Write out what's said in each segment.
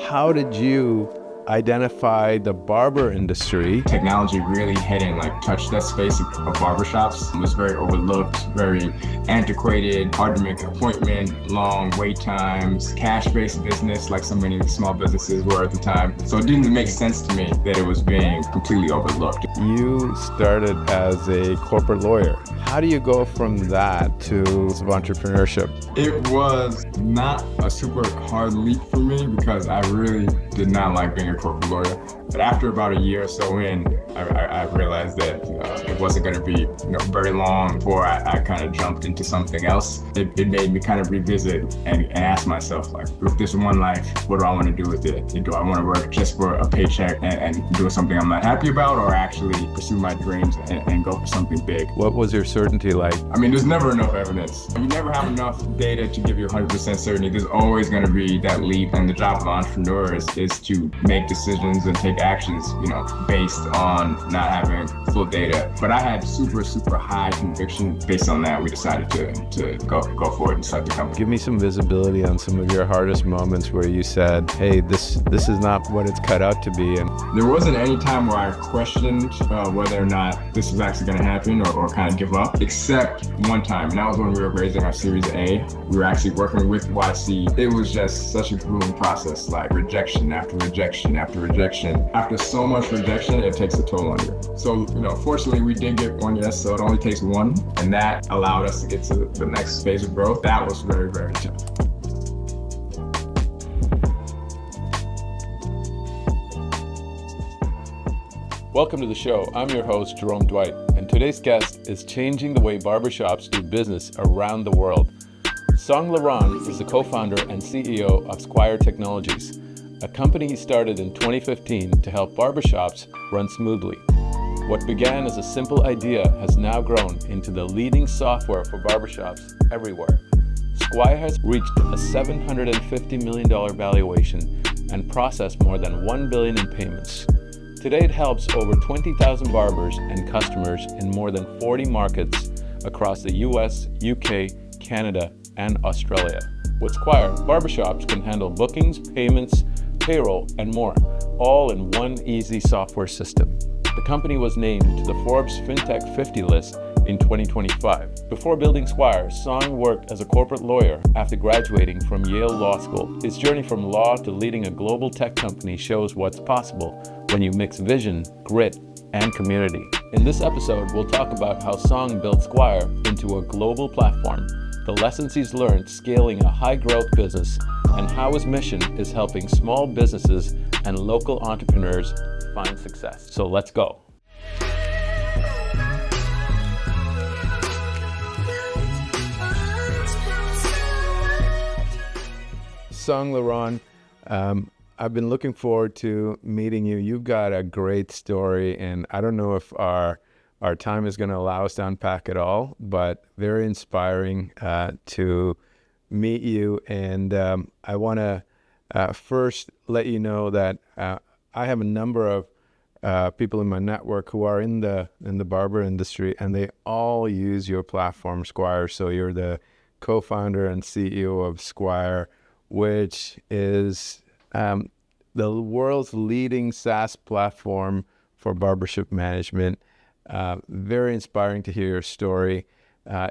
How did you identify the barber industry? Technology really hadn't touched that space of barbershops. It was very overlooked, very antiquated, hard to make an appointment, long wait times, cash-based business like so many small businesses were at the time. So it didn't make sense to me that it was being completely overlooked. You started as a corporate lawyer. How do you go from that to entrepreneurship? It was not a super hard leap for me because I really did not like being a corporate lawyer. But after about a year or so in, I realized that it wasn't going to be very long before I kind of jumped into something else. It made me kind of revisit and ask myself, with this one life, what do I want to do with it? Do I want to work just for a paycheck and do something I'm not happy about, or actually pursue my dreams and go for something big? What was your certainty like? I mean, there's never enough evidence. You never have enough data to give you 100% certainty. There's always going to be that leap, and the job of entrepreneurs is to make decisions and take actions, based on not having full data. But I had super high conviction. Based on that, we decided to go for it and start the company. Give me some visibility on some of your hardest moments where you said, hey, this is not what it's cut out to be. And there wasn't any time where I questioned whether or not this was actually going to happen or kind of give up, except one time, and that was when we were raising our Series A. We were actually working with YC. It was just such a grueling process, rejection after rejection after rejection. After so much rejection, it takes a toll on you. So, fortunately, we did get one yes, so it only takes one, and that allowed us to get to the next phase of growth. That was very, very tough. Welcome to the show. I'm your host, Jerome Dwight, and today's guest is changing the way barbershops do business around the world. Song Laurent is the co-founder and CEO of Squire Technologies, a company he started in 2015 to help barbershops run smoothly. What began as a simple idea has now grown into the leading software for barbershops everywhere. Squire has reached a $750 million valuation and processed more than $1 billion in payments. Today it helps over 20,000 barbers and customers in more than 40 markets across the US, UK, Canada, and Australia. With Squire, barbershops can handle bookings, payments, payroll, and more, all in one easy software system. The company was named to the Forbes FinTech 50 list in 2025. Before building Squire, Song worked as a corporate lawyer after graduating from Yale Law School. His journey from law to leading a global tech company shows what's possible when you mix vision, grit, and community. In this episode, we'll talk about how Song built Squire into a global platform, the lessons he's learned scaling a high-growth business, and how his mission is helping small businesses and local entrepreneurs find success. So let's go. Song Laurent, I've been looking forward to meeting you. You've got a great story, and I don't know if our time is going to allow us to unpack it all, but very inspiring to meet you. And I want to first let you know that I have a number of people in my network who are in the barber industry, and they all use your platform, Squire. So you're the co-founder and CEO of Squire, which is the world's leading SaaS platform for barbershop management. Very inspiring to hear your story.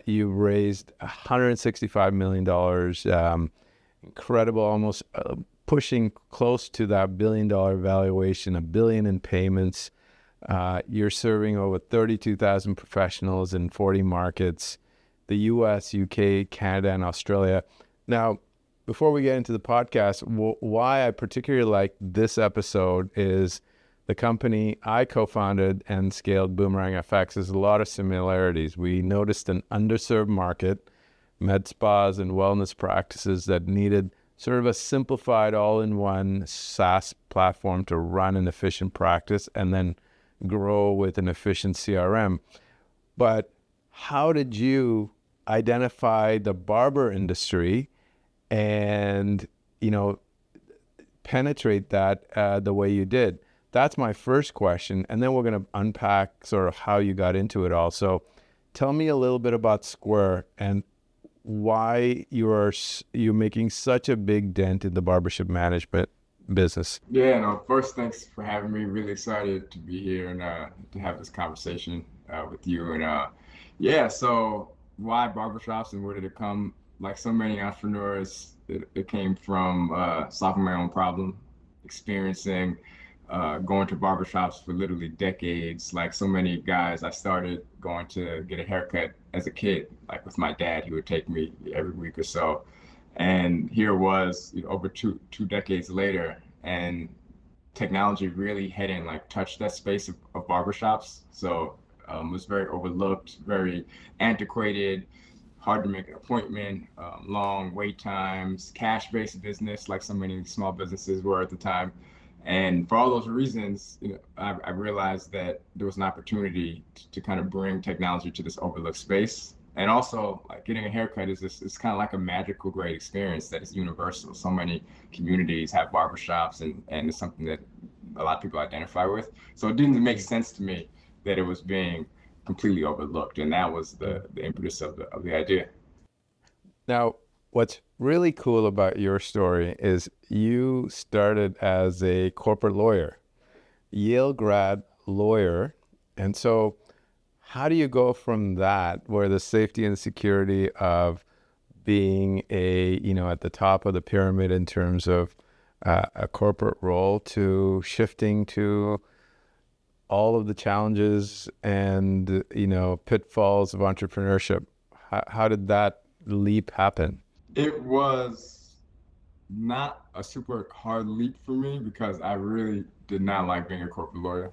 You raised $165 million, incredible, almost pushing close to that $1 billion valuation, $1 billion in payments. You're serving over 32,000 professionals in 40 markets, the US, UK, Canada, and Australia. Now, before we get into the podcast, why I particularly like this episode is the company I co-founded and scaled, Boomerang FX, has a lot of similarities. We noticed an underserved market, med spas and wellness practices that needed sort of a simplified all-in-one SaaS platform to run an efficient practice and then grow with an efficient CRM. But how did you identify the barber industry and, penetrate that the way you did? That's my first question. And then we're going to unpack sort of how you got into it all. So tell me a little bit about Square and why you're making such a big dent in the barbershop management business? Yeah, no, first, thanks for having me. Really excited to be here and to have this conversation with you. And yeah, so why barbershops and where did it come? Like so many entrepreneurs, it came from solving my own problem, experiencing going to barbershops for literally decades. Like so many guys, I started going to get a haircut as a kid, like with my dad. He would take me every week or so. And here was, over two decades later, and technology really hadn't like touched that space of barbershops. So it was very overlooked, very antiquated, hard to make an appointment, long wait times, cash-based business like so many small businesses were at the time. And for all those reasons, I realized that there was an opportunity to kind of bring technology to this overlooked space. And also, like getting a haircut is this, it's kind of like a magical, great experience that is universal. So many communities have barbershops, and it's something that a lot of people identify with. So it didn't make sense to me that it was being completely overlooked, and that was the impetus of the idea. Now, what's really cool about your story is you started as a corporate lawyer, Yale grad lawyer. And so, how do you go from that, where the safety and security of being at the top of the pyramid in terms of a corporate role, to shifting to all of the challenges and, pitfalls of entrepreneurship? How did that leap happen? It was not a super hard leap for me because I really did not like being a corporate lawyer.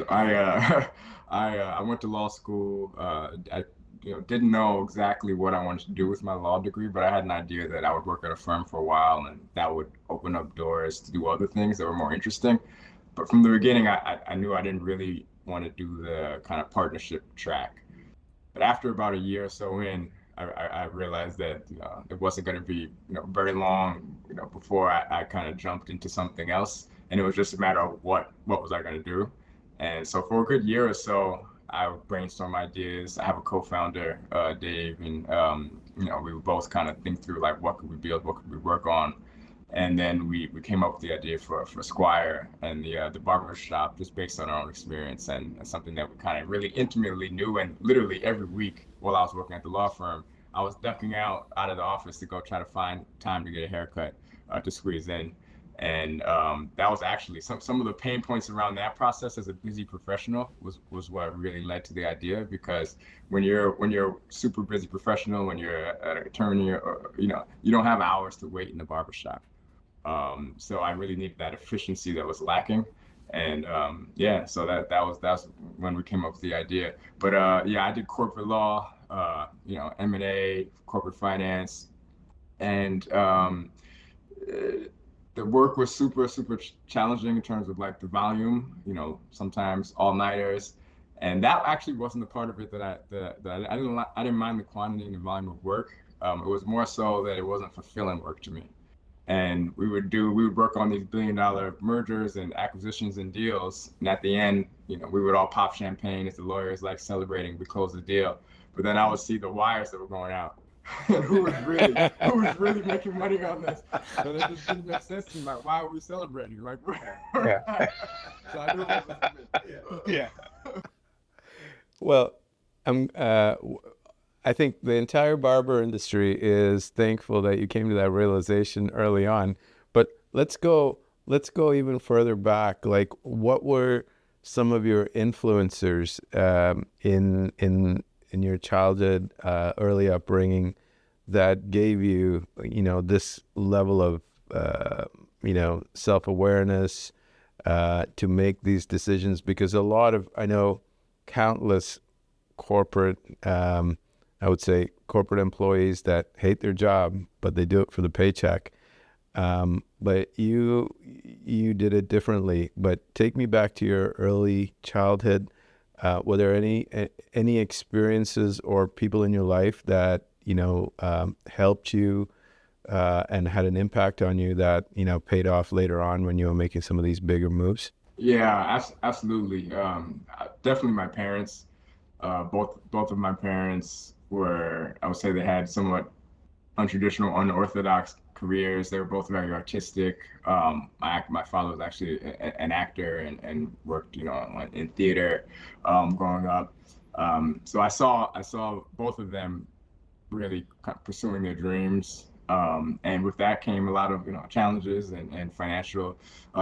I I went to law school. I didn't know exactly what I wanted to do with my law degree, but I had an idea that I would work at a firm for a while, and that would open up doors to do other things that were more interesting. But from the beginning, I knew I didn't really want to do the kind of partnership track. But after about a year or so in, I realized that it wasn't going to be very long before I kind of jumped into something else, and it was just a matter of what was I going to do. And so for a good year or so, I would brainstorm ideas. I have a co-founder, Dave, and we would both kind of think through like what could we build, what could we work on, and then we came up with the idea for Squire and the barber shop, just based on our own experience and something that we kind of really intimately knew. And literally every week while I was working at the law firm, I was ducking out of the office to go try to find time to get a haircut, to squeeze in. And that was actually some of the pain points around that process as a busy professional was what really led to the idea. Because when you're super busy professional, when you're an attorney, or you don't have hours to wait in the barbershop. So I really needed that efficiency that was lacking. And yeah, so that's when we came up with the idea. But yeah, I did corporate law, M&A, corporate finance, and the work was super challenging in terms of like the volume, sometimes all-nighters. And that actually wasn't the part of it that I didn't mind the quantity and the volume of work. It was more so that it wasn't fulfilling work to me. And we would work on these billion-dollar mergers and acquisitions and deals. And at the end, we would all pop champagne as the lawyers like celebrating we closed the deal. But then I would see the wires that were going out. And who was really making money on this? So that just didn't make sense to me. Like, why are we celebrating? Like, Yeah. so I knew it was Yeah. Well, I think the entire barber industry is thankful that you came to that realization early on. But let's go even further back. Like, what were some of your influencers in your childhood, early upbringing, that gave you, this level of, self-awareness to make these decisions? Because I know countless corporate, I would say corporate employees that hate their job, but they do it for the paycheck. But you did it differently. But take me back to your early childhood. Were there any experiences or people in your life that helped you and had an impact on you that paid off later on when you were making some of these bigger moves? Yeah, absolutely. Definitely my parents. Both of my parents were, I would say, they had somewhat untraditional, unorthodox careers. They were both very artistic. My father was actually an actor and worked, in theater growing up. So I saw both of them really pursuing their dreams. And with that came a lot of challenges and financial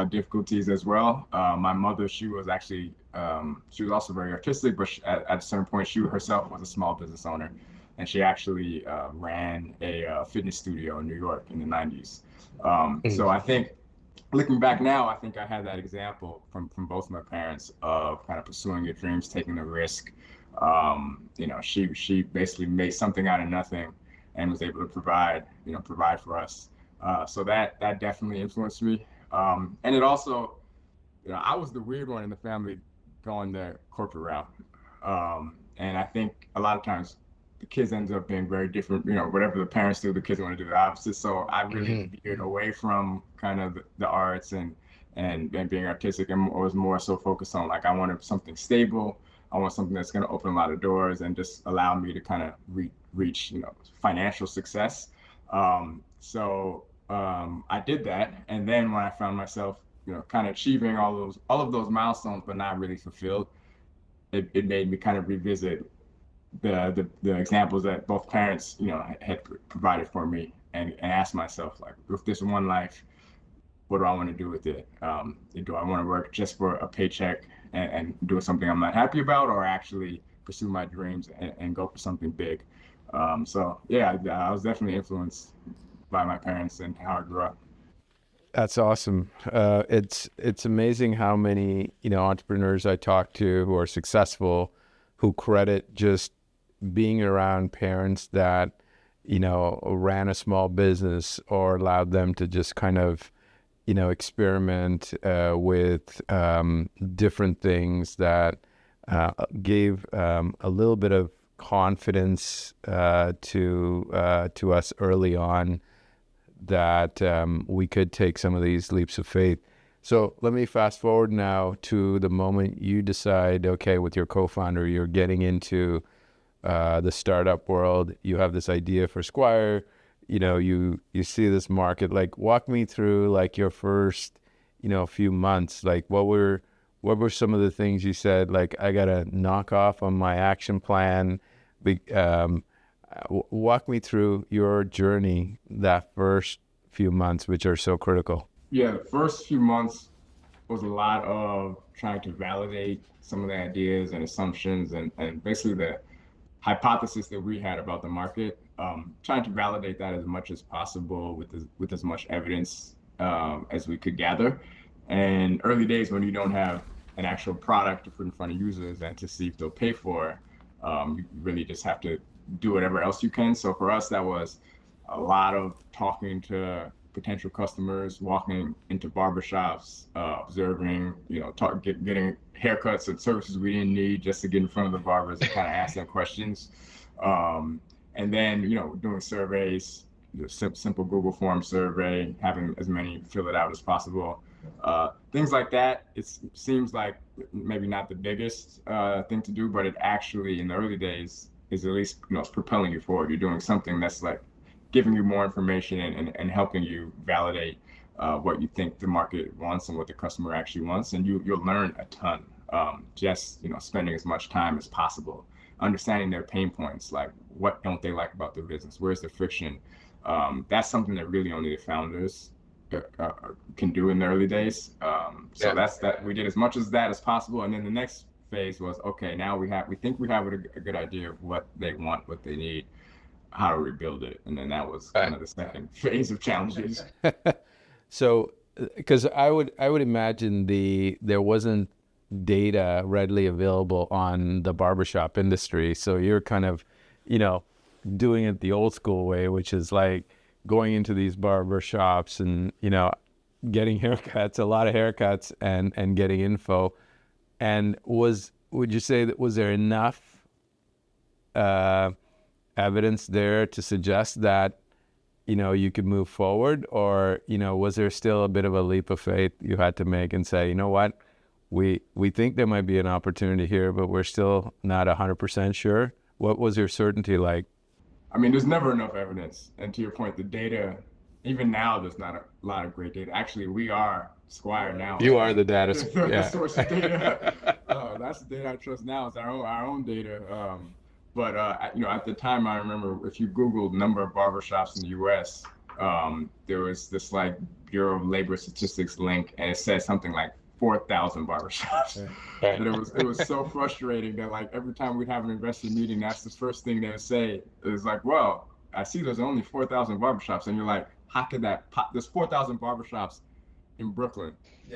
difficulties as well. My mother, she was also very artistic, but at a certain point, she herself was a small business owner, and she actually ran a fitness studio in New York in the 90s. So I think, looking back now, I think I had that example from both my parents of kind of pursuing your dreams, taking the risk. She basically made something out of nothing and was able to provide for us. So that definitely influenced me. And it also, I was the weird one in the family going the corporate route. And I think a lot of times the kids end up being very different, whatever the parents do, the kids want to do the opposite. So I really veered away from kind of the arts and being artistic, and was more so focused on, like, I wanted something stable. I want something that's going to open a lot of doors and just allow me to kind of reach, financial success. So I did that. And then when I found myself, kind of achieving all of those milestones, but not really fulfilled, it made me kind of revisit the examples that both parents, had provided for me, and ask myself, like, with this one life, what do I want to do with it? Do I want to work just for a paycheck and do something I'm not happy about, or actually pursue my dreams and go for something big? So yeah, I was definitely influenced by my parents and how I grew up. That's awesome. It's amazing how many entrepreneurs I talk to who are successful, who credit just being around parents that ran a small business or allowed them to just kind of experiment with different things that gave a little bit of confidence to us early on, that we could take some of these leaps of faith. So let me fast forward now to the moment you decide, okay, with your co-founder, you're getting into the startup world. You have this idea for Squire. You see this market. Like, walk me through, like, your first few months. Like, what were some of the things you said, like, I gotta knock off on my action plan? Walk me through your journey that first few months, which are so critical. Yeah, the first few months was a lot of trying to validate some of the ideas and assumptions and basically the hypothesis that we had about the market, trying to validate that as much as possible with as much evidence as we could gather. And early days, when you don't have an actual product to put in front of users and to see if they'll pay for, you really just have to do whatever else you can. So for us, that was a lot of talking to potential customers, walking into barbershops, observing, getting haircuts and services we didn't need just to get in front of the barbers and kind of ask them questions. And then, doing surveys, simple Google form survey, having as many fill it out as possible. Things like that. It seems like maybe not the biggest thing to do, but it actually, in the early days, is at least propelling you forward. You're doing something that's like giving you more information and helping you validate what you think the market wants and what the customer actually wants, and you'll learn a ton. Just spending as much time as possible understanding their pain points, like what don't they like about their business, where's the friction. That's something that really only the founders can do in the early days. So that's that. We did as much as that as possible, and then the next phase was, okay, now we think we have a good idea of what they want, what they need, how to rebuild it. And then that was kind of the second phase of challenges. So, because I would imagine there wasn't data readily available on the barbershop industry. So you're kind of, doing it the old school way, which is like going into these barbershops and, getting haircuts, a lot of haircuts, and getting info. And would you say that, was there enough evidence there to suggest that you could move forward, or was there still a bit of a leap of faith you had to make and say, what, we think there might be an opportunity here, but we're still not 100% sure? What was your certainty like? I mean, there's never enough evidence, and to your point, the data even now, there's not a lot of great data. Actually, we are Squire now. You are the data. The source of data. That's the data I trust now. It's our own data. But at the time, I remember if you Googled number of barbershops in the U.S., there was this like Bureau of Labor Statistics link, and it said something like 4,000 barbershops. Right. And it was so frustrating that like every time we'd have an investor meeting, that's the first thing they would say. It was like, well, I see there's only 4,000 barbershops, and you're like, how could that pop? There's 4,000 barbershops in Brooklyn,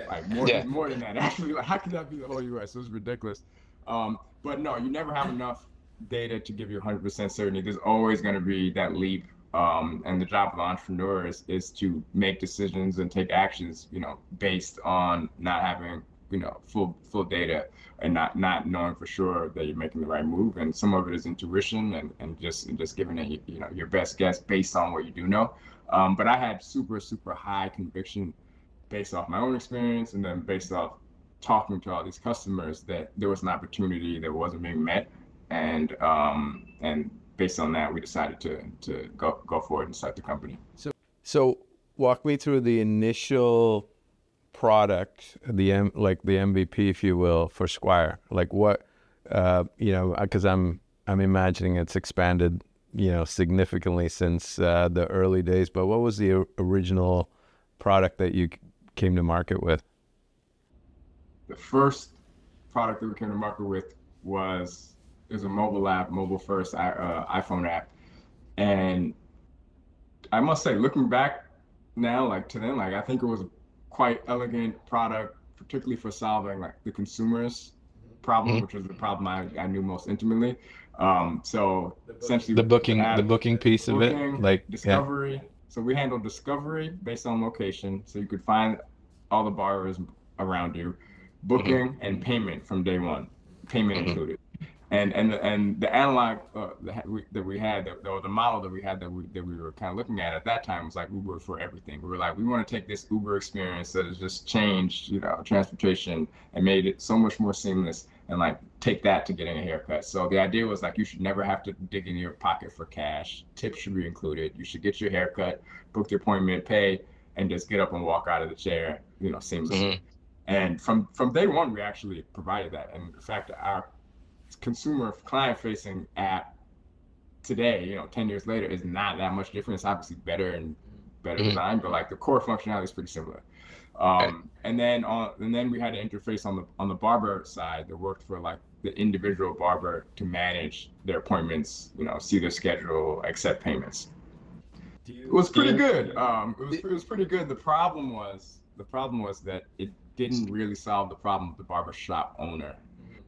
like more than that. Actually, like, how could that be the whole U.S.? It was ridiculous. But no, you never have enough data to give you 100% certainty. There's always going to be that leap. And the job of the entrepreneur is to make decisions and take actions, based on not having, full data and not knowing for sure that you're making the right move. And some of it is intuition and just giving it, your best guess based on what you do know. But I had super, super high conviction based off my own experience and then based off talking to all these customers that there was an opportunity that wasn't being met. And based on that, we decided to go forward and start the company. So walk me through the initial product, the MVP, if you will, for Squire. Like what, because I'm imagining it's expanded, significantly since the early days. But what was the original product that you came to market with? The first product that we came to market with was a mobile app, mobile first iPhone app. And I must say, looking back now, like to them, like I think it was a quite elegant product, particularly for solving like the consumer's problem, which was the problem I knew most intimately. So essentially the booking piece of it, like discovery. Yeah. So we handled discovery based on location, so you could find all the barbers around you, booking and payment from day one, payment included. And the analog that we had, the model that we had that we were kind of looking at that time was like Uber for everything. We were like, we want to take this Uber experience that has just changed, transportation and made it so much more seamless, and like take that to getting a haircut. So the idea was like you should never have to dig in your pocket for cash. Tips should be included. You should get your haircut, book the appointment, pay, and just get up and walk out of the chair, seamlessly. And from day one, we actually provided that. And in fact, our consumer client-facing app today, 10 years later, is not that much different. It's obviously better designed, but like the core functionality is pretty similar. And then we had an interface on the barber side that worked for like the individual barber to manage their appointments, see their schedule, accept payments. It was pretty good. It was pretty good. The problem was that it didn't really solve the problem of the barbershop owner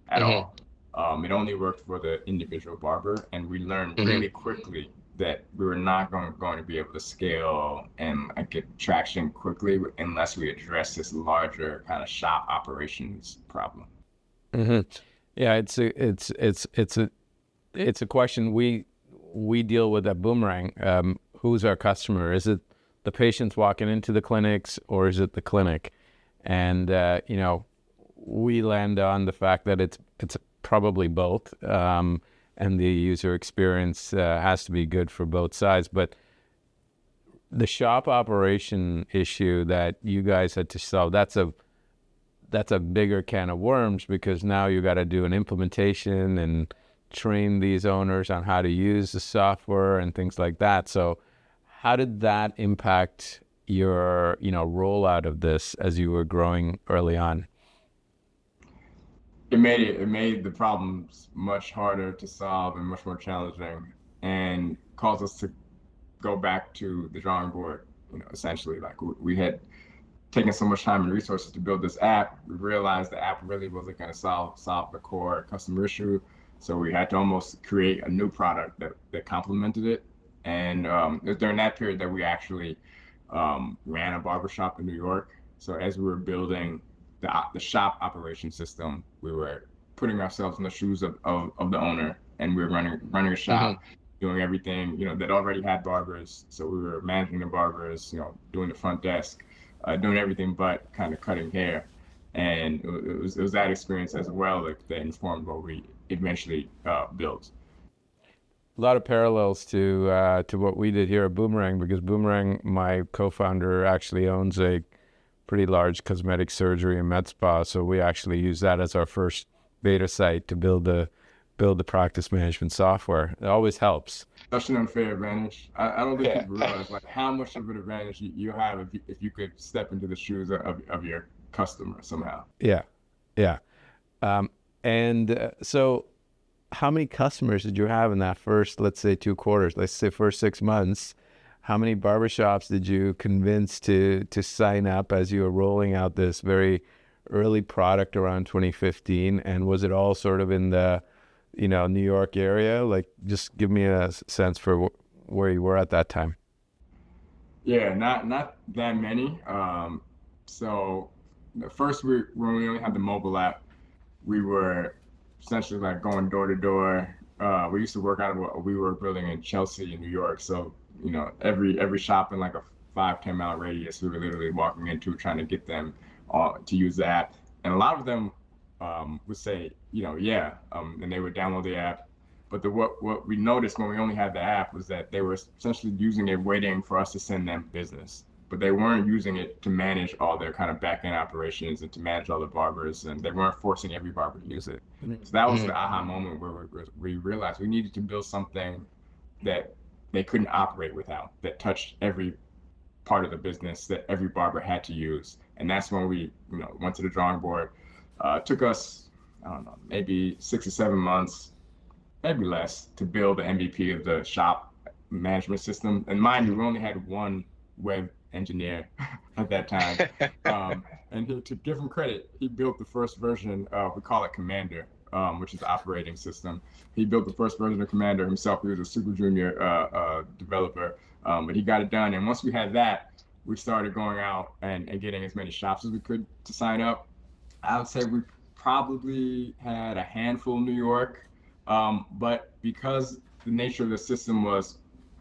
at all. It only worked for the individual barber, and we learned really quickly that we were not going to be able to scale and get traction quickly unless we address this larger kind of shop operations problem. Yeah, it's a question we deal with at Boomerang. Who's our customer? Is it the patients walking into the clinics, or is it the clinic? And we land on the fact that it's probably both, and the user experience has to be good for both sides. But the shop operation issue that you guys had to solve, that's a bigger can of worms, because now you got to do an implementation and train these owners on how to use the software and things like that. So how did that impact your rollout of this as you were growing early on? It made the problems much harder to solve and much more challenging, and caused us to go back to the drawing board. Essentially, like we had taken so much time and resources to build this app, we realized the app really wasn't going to solve the core customer issue. So we had to almost create a new product that complemented it. And it was during that period that we actually ran a barbershop in New York. So as we were building the shop operation system, we were putting ourselves in the shoes of the owner, and we were running a shop, doing everything, that already had barbers. So we were managing the barbers, doing the front desk, doing everything but kind of cutting hair. And it was that experience as well that informed what we eventually built. A lot of parallels to what we did here at Boomerang, because Boomerang, my co-founder, actually owns a pretty large cosmetic surgery and med spa. So we actually use that as our first beta site to build the practice management software. It always helps. Such an unfair advantage. I don't think people realize like how much of an advantage you have if you could step into the shoes of your customer somehow. Yeah, yeah. So how many customers did you have in that first, let's say, 2 quarters? Let's say first 6 months. How many barbershops did you convince to sign up as you were rolling out this very early product around 2015? And was it all sort of in the, New York area? Like, just give me a sense for where you were at that time. Yeah, not that many. So the first week when we only had the mobile app, we were essentially like going door to door. We used to work out of what we were building in Chelsea in New York. So, every shop in like a 5-10 mile radius, we were literally walking into trying to get them to use the app. And a lot of them would say, and they would download the app. But what we noticed when we only had the app was that they were essentially using it waiting for us to send them business. But they weren't using it to manage all their kind of back-end operations and to manage all the barbers, and they weren't forcing every barber to use it. So that was the aha moment where we realized we needed to build something that they couldn't operate without, that touched every part of the business that every barber had to use. And that's when we went to the drawing board. Took us, I don't know, maybe 6 or 7 months, maybe less, to build the MVP of the shop management system. And mind you, we only had one web engineer at that time. And to give him credit, he built the first version of, we call it Commander, which is the operating system. He built the first version of Commander himself. He was a super junior developer, but he got it done. And once we had that, we started going out and getting as many shops as we could to sign up. I would say we probably had a handful in New York, but because the nature of the system was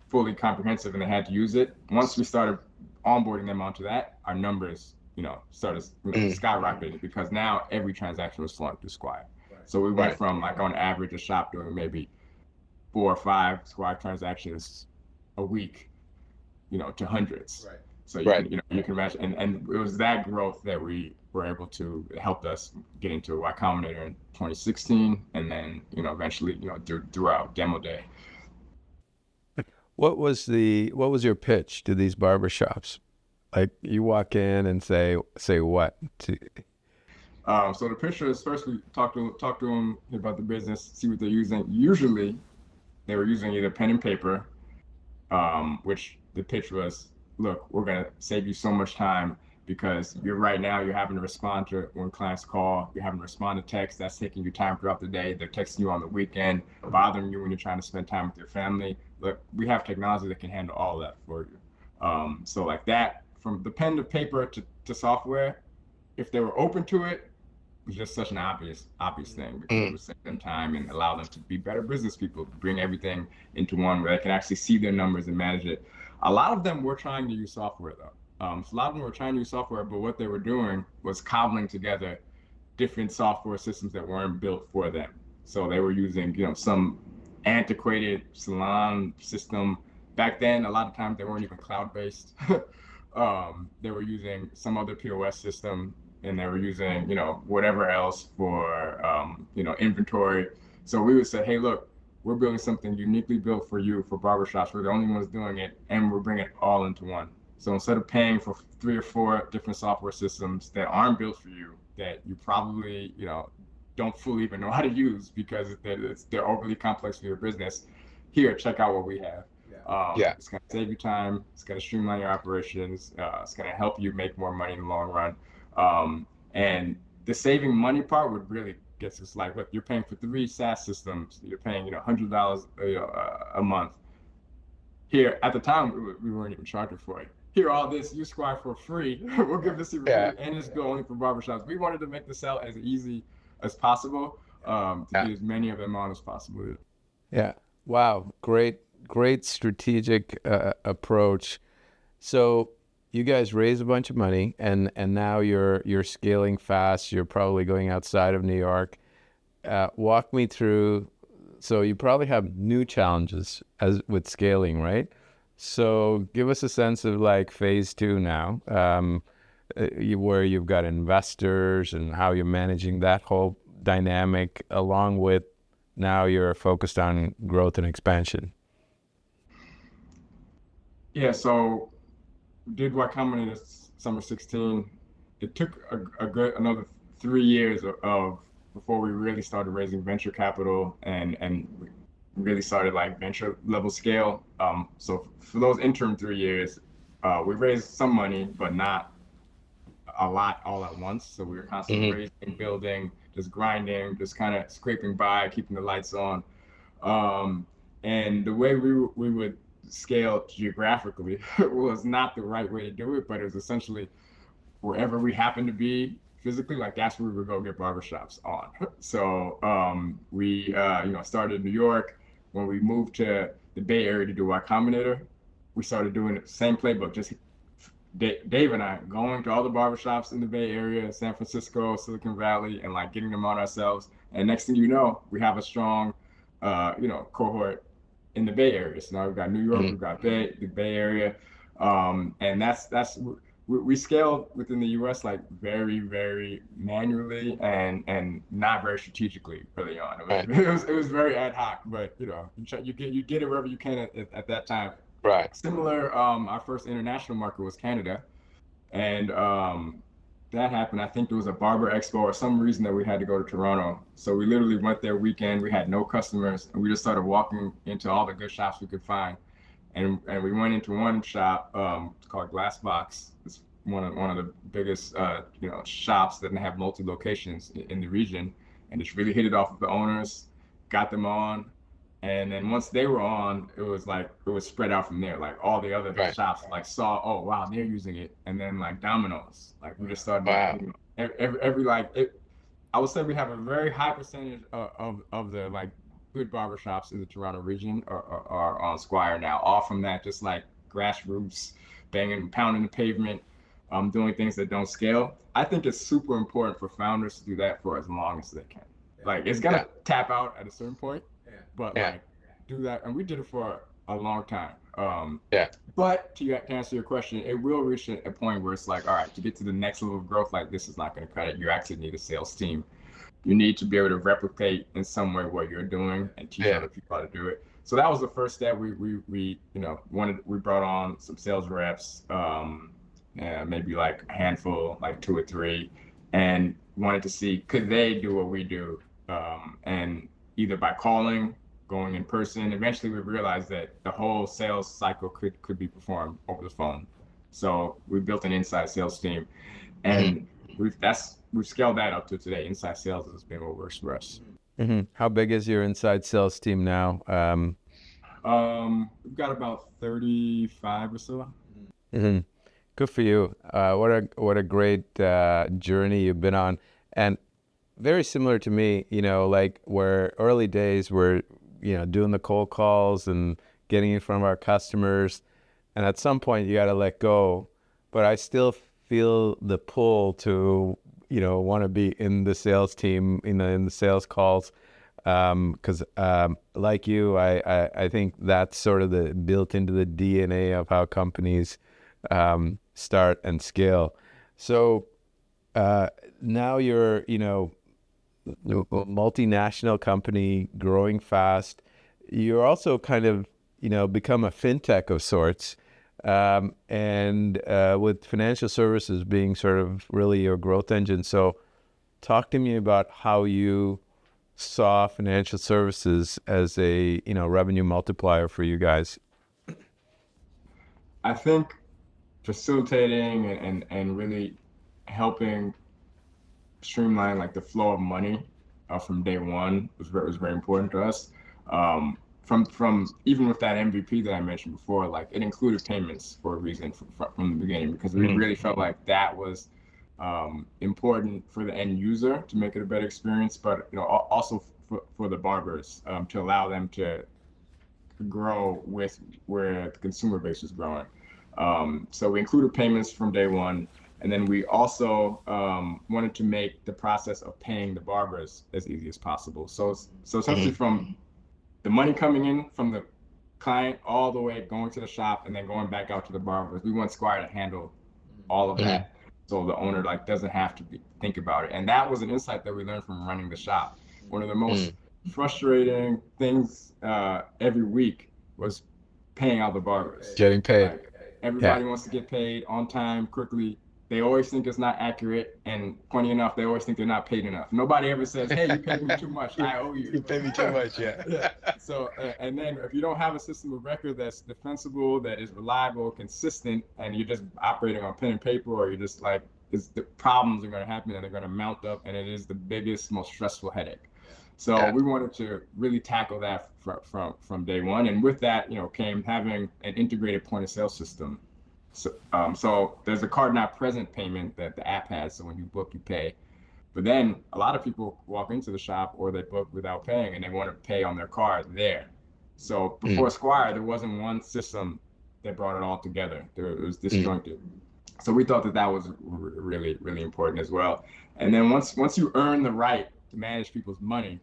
fully comprehensive and they had to use it, once we started onboarding them onto that, our numbers, started skyrocketing, because now every transaction was flowing through Squire. So we went from like on average a shop doing maybe 4 or 5 Squire transactions a week, to hundreds. Right. So you can imagine, and it was that growth that we were able to help us get into Y Combinator in 2016, and then eventually throughout Demo Day. What was your pitch to these barbershops? Like, you walk in and say what to? So the pitch is, first we talk to them about the business, see what they're using. Usually, they were using either pen and paper, which the pitch was, look, we're gonna save you so much time, because you're having to respond to when clients call, you're having to respond to text, that's taking you time throughout the day. They're texting you on the weekend, bothering you when you're trying to spend time with your family. Look, we have technology that can handle all that for you. So like that, from the pen to paper to software, if they were open to it, it was just such an obvious thing, because it would save them time and allow them to be better business people, bring everything into one where they can actually see their numbers and manage it. A lot of them were trying to use software though. So a lot of them were trying to use software, but what they were doing was cobbling together different software systems that weren't built for them. So they were using, some antiquated salon system. Back then, a lot of times they weren't even cloud-based. They were using some other POS system, and they were using, whatever else for, inventory. So we would say, hey, look, we're building something uniquely built for you, for barbershops. We're the only ones doing it, and we're bringing it all into one. So instead of paying for 3 or 4 different software systems that aren't built for you, that you probably, don't fully even know how to use because they're overly complex for your business, here, check out what we have. It's going to save you time. It's going to streamline your operations. It's going to help you make more money in the long run. And the saving money part would really get us like, look, you're paying for 3 SaaS systems. You're paying, $100 a month. Here, at the time, we weren't even charging for it. Here, all this, use Squire for free. We'll give this to you, and it's good only for barbershops. We wanted to make the sell as easy as possible, to get as many of them on as possible. Yeah. Wow. Great strategic approach. So you guys raise a bunch of money, and now you're scaling fast. You're probably going outside of New York. Walk me through So you probably have new challenges as with scaling, right? So give us a sense of like phase two now, where you've got investors and how you're managing that whole dynamic, along with now you're focused on growth and expansion. Yeah, so we did Y Combinator summer 16. It took a good another 3 years of before we really started raising venture capital and we really started like venture level scale. So for those interim 3 years, we raised some money, but not a lot all at once. So we were constantly Hmm. raising, building, just grinding, just kind of scraping by, keeping the lights on. Um, and the way we would scale geographically was not the right way to do it, but it was essentially wherever we happened to be physically, like that's where we would go get barbershops on. So we started in New York. When we moved to the Bay Area to do Y Combinator, we started doing the same playbook, just Dave and I going to all the barbershops in the Bay Area, San Francisco, Silicon Valley, and like getting them on ourselves. And next thing you know, we have a strong, cohort in the Bay Area. So now we've got New York, Hmm. we've got the Bay Area, and that's we scaled within the U.S. like very, very manually and not very strategically early on. It was Right. it was very ad hoc, but you get it wherever you can at that time. Right. Similar, our first international market was Canada, and that happened. I think there was a barber expo or some reason that we had to go to Toronto. So we literally went there weekend. We had no customers, and we just started walking into all the good shops we could find. And we went into one shop, it's called Glassbox. It's one of the biggest shops that have multi locations in the region, and just really hit it off with the owners, got them on, and then once they were on, it was like it was spread out from there. Like all the other Right. shops like saw, oh wow, they're using it, and then like dominoes, like we just started, Wow. every like it. I would say we have a very high percentage of the like good barbershops in the Toronto region are on Squire now. All from that, just like grassroots, banging, pounding the pavement, doing things that don't scale. I think it's super important for founders to do that for as long as they can. Like it's Yeah. gonna tap out at a certain point, but Yeah. like do that, and we did it for a long time. Yeah. But to answer your question, it will reach a point where it's like, all right, to get to the next level of growth, like this is not going to cut it. You actually need a sales team. You need to be able to replicate in some way what you're doing and teach Yeah. other people how to do it. So that was the first step. We brought on some sales reps, maybe like a handful, like two or three, and wanted to see could they do what we do, and either by calling, going in person. Eventually, we realized that the whole sales cycle could be performed over the phone. So we built an inside sales team, Hmm. and we've scaled that up to today. Inside sales has been what works for us. Hmm. How big is your inside sales team now? We've got about 35 or so. Hmm. Good for you. What a great journey you've been on, and very similar to me. Like where early days were, doing the cold calls and getting in front of our customers, and at some point you got to let go. But I still feel the pull to, want to be in the sales team, in the sales calls, because like you, I think that's sort of the built into the DNA of how companies start and scale. So now you're, a multinational company growing fast. You're also kind of, become a fintech of sorts. And with financial services being sort of really your growth engine. So talk to me about how you saw financial services as a, revenue multiplier for you guys. I think facilitating and really helping streamline like the flow of money from day one was very important to us. From even with that MVP that I mentioned before, like it included payments for a reason from the beginning because we Mhm. really felt like that was important for the end user to make it a better experience, but also for the barbers to allow them to grow with where the consumer base is growing. So we included payments from day one. And then we also wanted to make the process of paying the barbers as easy as possible. So essentially Mhm. from the money coming in from the client all the way going to the shop and then going back out to the barbers. We want Squire to handle all of that, so the owner like doesn't have to think about it. And that was an insight that we learned from running the shop. One of the most frustrating things every week was paying out the barbers. Getting paid. Like, everybody wants to get paid on time, quickly. They always think it's not accurate, and funny enough, they always think they're not paid enough. Nobody ever says, "Hey, you paid me too much. I owe you." You pay me too much, yeah. So, and then if you don't have a system of record that's defensible, that is reliable, consistent, and you're just operating on pen and paper, or you're just like, the problems are going to happen and they're going to mount up, and it is the biggest, most stressful headache. So we wanted to really tackle that from day one, and with that, came having an integrated point of sale system. So there's a card not present payment that the app has. So when you book, you pay. But then a lot of people walk into the shop or they book without paying and they want to pay on their card there. So before Squire, there wasn't one system that brought it all together. It was disjointed. So we thought that was really, really important as well. And then once you earn the right to manage people's money,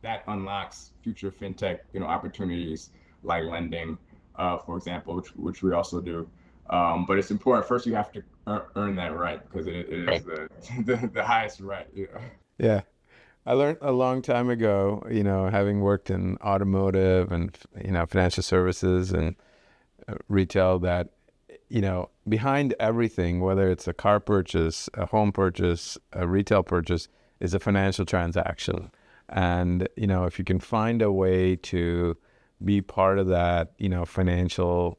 that unlocks future fintech, opportunities like lending, for example, which we also do. But it's important. First, you have to earn that right, because it is the highest right. Yeah. I learned a long time ago, having worked in automotive and, financial services and retail, that, behind everything, whether it's a car purchase, a home purchase, a retail purchase, is a financial transaction. And, if you can find a way to be part of that, financial,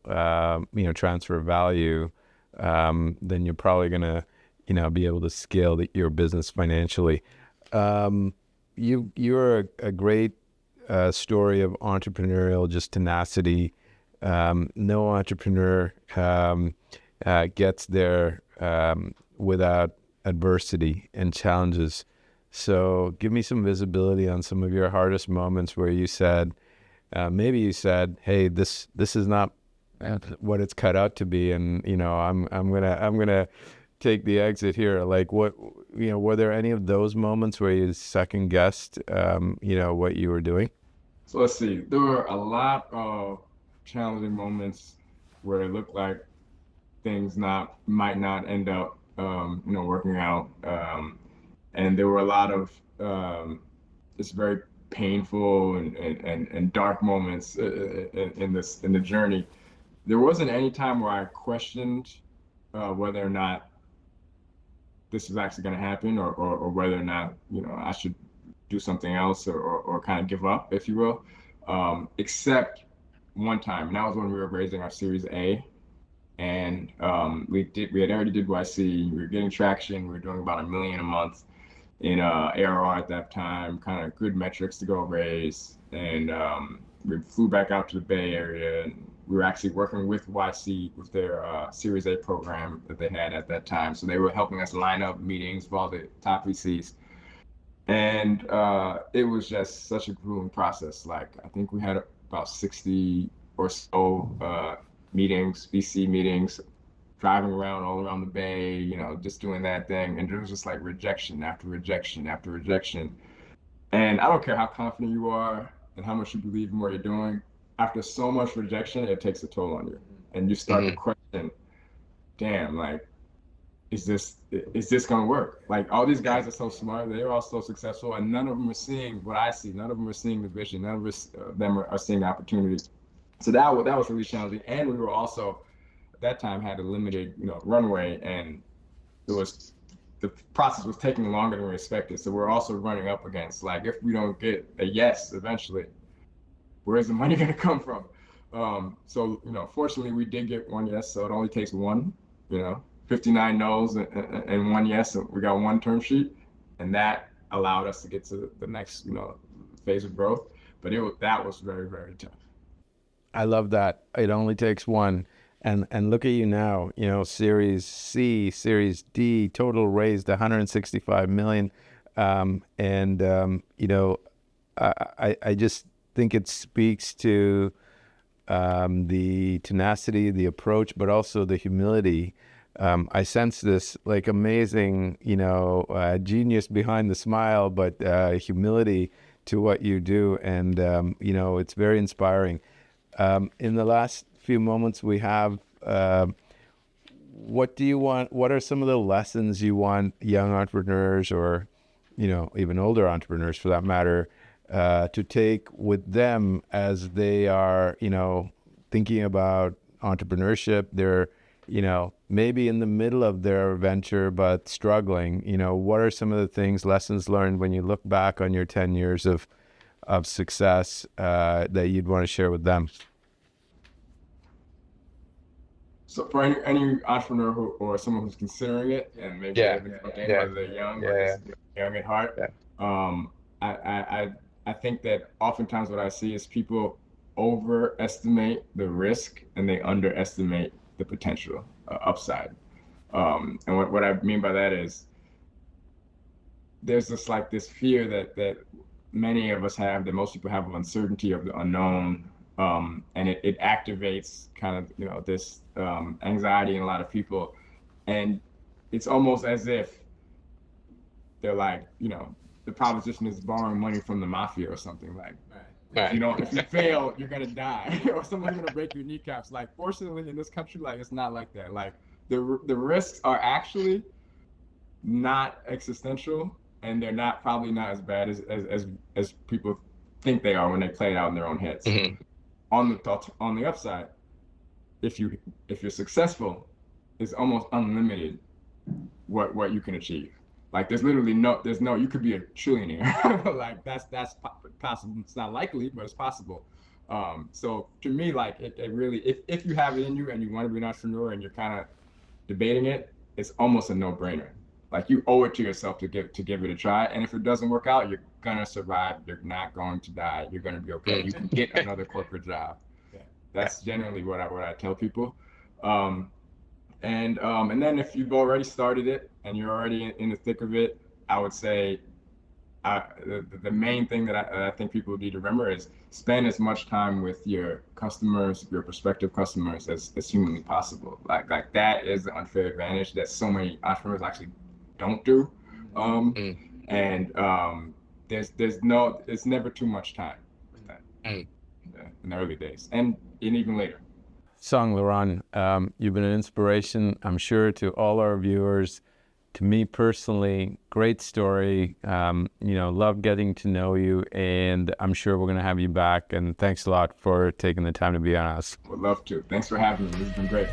transfer of value, then you're probably going to, be able to scale your business financially. You're a great story of entrepreneurial, just tenacity. No entrepreneur gets there without adversity and challenges. So give me some visibility on some of your hardest moments where you said, maybe you said, "Hey, this is not what it's cut out to be," and I'm gonna take the exit here. Like, what, were there any of those moments where you second guessed, what you were doing? So let's see. There were a lot of challenging moments where it looked like things might not end up, working out, and there were a lot of just very painful and dark moments in the journey. There wasn't any time where I questioned whether or not this is actually going to happen, or whether or not I should do something else, or kind of give up, if you will, except one time, and that was when we were raising our Series A, and we had already did YC. We were getting traction. We were doing about $1 million a month in ARR at that time, kind of good metrics to go raise. And we flew back out to the Bay Area, and we were actually working with YC with their Series A program that they had at that time. So they were helping us line up meetings with all the top VCs. And it was just such a grueling process. Like, I think we had about 60 or so meetings, VC meetings, driving around all around the Bay, just doing that thing. And it was just like rejection after rejection after rejection. And I don't care how confident you are and how much you believe in what you're doing. After so much rejection, it takes a toll on you. And you start to question, damn, like, is this going to work? Like, all these guys are so smart. They're all so successful. And none of them are seeing what I see. None of them are seeing the vision. None of them are seeing the opportunities. So that was really challenging. And we were also, at that time, had a limited, runway, and the process was taking longer than we expected. So we're also running up against, like, if we don't get a yes eventually, where's the money going to come from? So, fortunately, we did get one yes. So it only takes one, 59 no's and one yes. So we got one term sheet, and that allowed us to get to the next, phase of growth. But that was very, very tough. I love that. It only takes one. And look at you now, Series C, Series D, total raised 165 million. I just think it speaks to the tenacity, the approach, but also the humility. I sense this like amazing, genius behind the smile, but humility to what you do, and you know, it's very inspiring. In the last few moments we have, what do you want? What are some of the lessons you want young entrepreneurs, or you know, even older entrepreneurs for that matter, to take with them as they are, you know, thinking about entrepreneurship? They're, you know, maybe in the middle of their venture but struggling. You know, what are some of the things, lessons learned when you look back on your 10 years of success, that you'd want to share with them? So for any entrepreneur or someone who's considering it and maybe Yeah, living something, yeah, whether they're young or yeah, just young at heart, yeah. I think that oftentimes what I see is people overestimate the risk and they underestimate the potential upside. And what I mean by that is there's this fear that many of us have, that most people have, of uncertainty, of the unknown, and it activates kind of, you know, this anxiety in a lot of people, and it's almost as if they're like, you know, the proposition is borrowing money from the mafia or something. Like, Right. you know, if you fail, you're gonna die, or someone's gonna break your kneecaps. Like, fortunately, in this country, like, it's not like that. Like, the risks are actually not existential, and they're probably not as bad as people think they are when they play it out in their own heads. Mm-hmm. On the upside, if you're successful, it's almost unlimited what you can achieve. Like, there's no, you could be a trillionaire. Like, that's possible. It's not likely, but it's possible. So to me, like, it really, if you have it in you and you want to be an entrepreneur and you're kind of debating it, it's almost a no-brainer. Like, you owe it to yourself to give it a try. And if it doesn't work out, you're gonna survive. You're not going to die. You're gonna be okay. You can get another corporate job. That's generally what I tell people. And then if you've already started it and you're already in the thick of it, I would say the main thing that I think people need to remember is spend as much time with your customers, your prospective customers, as humanly possible. Like that is the unfair advantage that so many entrepreneurs actually don't do. And it's never too much time with that. In the early days and even later. Sang LeRon, you've been an inspiration, I'm sure, to all our viewers, to me personally. Great story. You know, love getting to know you, and I'm sure we're going to have you back. And thanks a lot for taking the time to be on us. Would love to. Thanks for having me. This has been great.